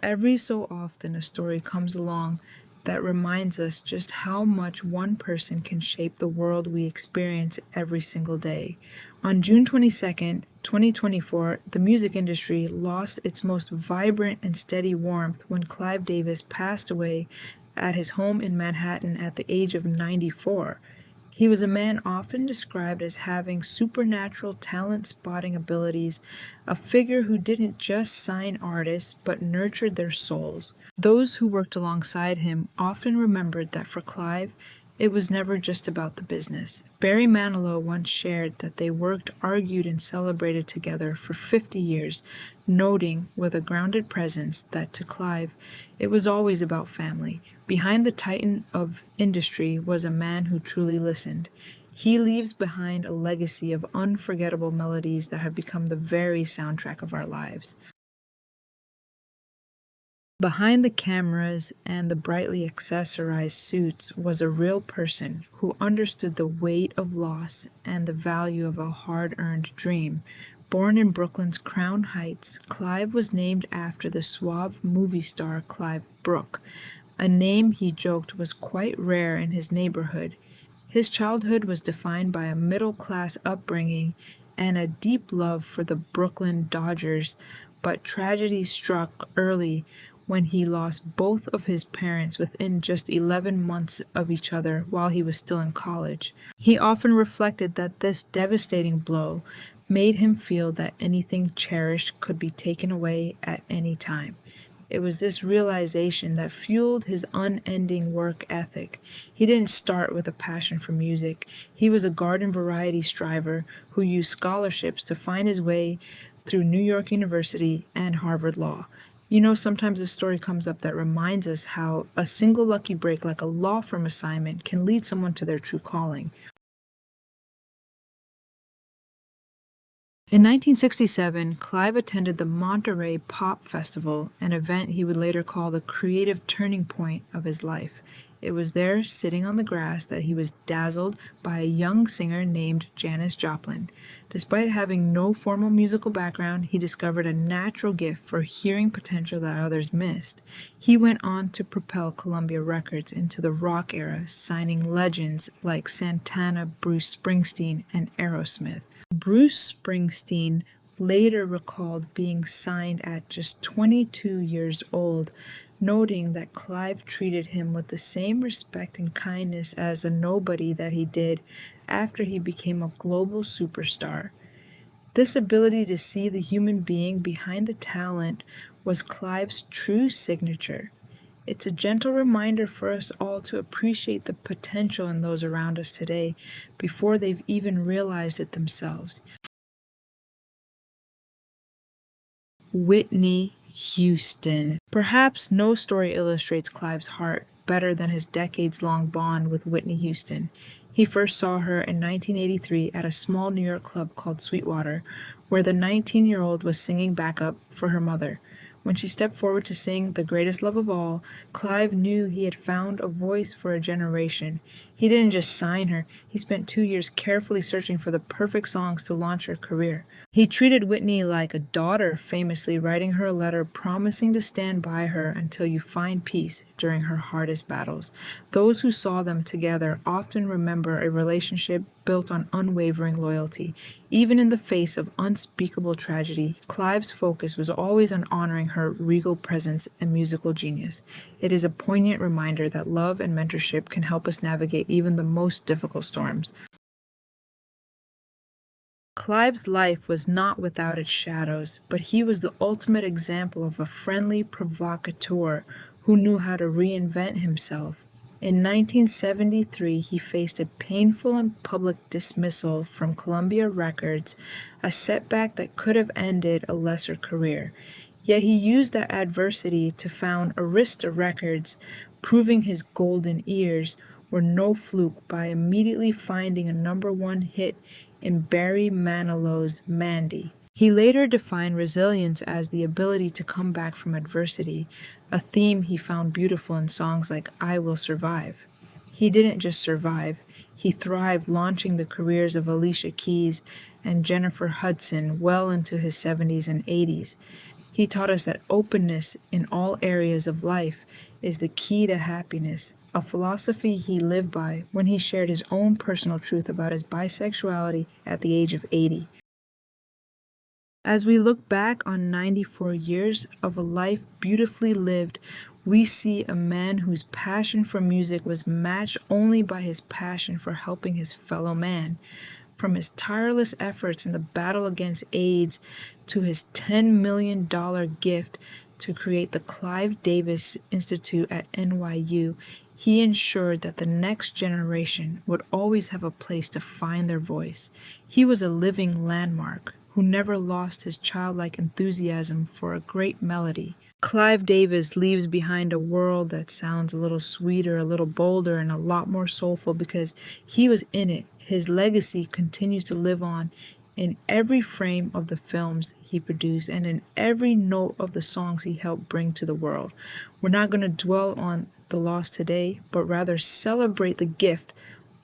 Every so often a story comes along that reminds us just how much one person can shape the world we experience every single day. On June 22nd, 2024, the music industry lost its most vibrant and steady warmth when Clive Davis passed away at his home in Manhattan at the age of 94. He was a man often described as having supernatural talent spotting abilities, a figure who didn't just sign artists but nurtured their souls. Those who worked alongside him often remembered that for Clive, it was never just about the business. Barry Manilow once shared that they worked, argued, and celebrated together for 50 years, noting with a grounded presence that to Clive, it was always about family. Behind the titan of industry was a man who truly listened. He leaves behind a legacy of unforgettable melodies that have become the very soundtrack of our lives. Behind the cameras and the brightly accessorized suits was a real person who understood the weight of loss and the value of a hard-earned dream. Born in Brooklyn's Crown Heights, Clive was named after the suave movie star Clive Brook, a name he joked was quite rare in his neighborhood. His childhood was defined by a middle-class upbringing and a deep love for the Brooklyn Dodgers, but tragedy struck early when he lost both of his parents within just 11 months of each other while he was still in college. He often reflected that this devastating blow made him feel that anything cherished could be taken away at any time. It was this realization that fueled his unending work ethic. He didn't start with a passion for music. He was a garden variety striver who used scholarships to find his way through New York University and Harvard Law. Sometimes a story comes up that reminds us how a single lucky break like a law firm assignment can lead someone to their true calling. In 1967, Clive attended the Monterey Pop Festival, an event he would later call the creative turning point of his life. It was there, sitting on the grass, that he was dazzled by a young singer named Janis Joplin. Despite having no formal musical background, he discovered a natural gift for hearing potential that others missed. He went on to propel Columbia Records into the rock era, signing legends like Santana, Bruce Springsteen, and Aerosmith. Bruce Springsteen later recalled being signed at just 22 years old, noting that Clive treated him with the same respect and kindness as a nobody that he did after he became a global superstar. This ability to see the human being behind the talent was Clive's true signature. It's a gentle reminder for us all to appreciate the potential in those around us today before they've even realized it themselves. Whitney Houston. Perhaps no story illustrates Clive's heart better than his decades-long bond with Whitney Houston. He first saw her in 1983 at a small New York club called Sweetwater, where the 19-year-old was singing backup for her mother. When she stepped forward to sing The Greatest Love of All, Clive knew he had found a voice for a generation. He didn't just sign her, he spent 2 years carefully searching for the perfect songs to launch her career. He treated Whitney like a daughter, famously writing her a letter promising to stand by her until you find peace during her hardest battles. Those who saw them together often remember a relationship built on unwavering loyalty. Even in the face of unspeakable tragedy, Clive's focus was always on honoring her regal presence and musical genius. It is a poignant reminder that love and mentorship can help us navigate even the most difficult storms. Clive's life was not without its shadows, but he was the ultimate example of a friendly provocateur who knew how to reinvent himself. In 1973, he faced a painful and public dismissal from Columbia Records, a setback that could have ended a lesser career. Yet he used that adversity to found Arista Records, proving his golden ears were no fluke by immediately finding a #1 hit in Barry Manilow's Mandy. He later defined resilience as the ability to come back from adversity, a theme he found beautiful in songs like I Will Survive. He didn't just survive, he thrived, launching the careers of Alicia Keys and Jennifer Hudson well into his 70s and 80s. He taught us that openness in all areas of life is the key to happiness, a philosophy he lived by when he shared his own personal truth about his bisexuality at the age of 80. As we look back on 94 years of a life beautifully lived, we see a man whose passion for music was matched only by his passion for helping his fellow man. From his tireless efforts in the battle against AIDS to his $10 million gift to create the Clive Davis Institute at NYU, he ensured that the next generation would always have a place to find their voice. He was a living landmark who never lost his childlike enthusiasm for a great melody. Clive Davis leaves behind a world that sounds a little sweeter, a little bolder, and a lot more soulful because he was in it. His legacy continues to live on in every frame of the films he produced and in every note of the songs he helped bring to the world. We're not going to dwell on the loss today, but rather celebrate the gift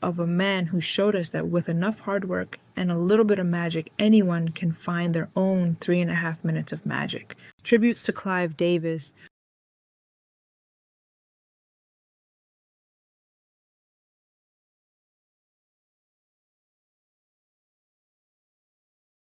of a man who showed us that with enough hard work and a little bit of magic, anyone can find their own 3.5 minutes of magic. Tributes to Clive Davis.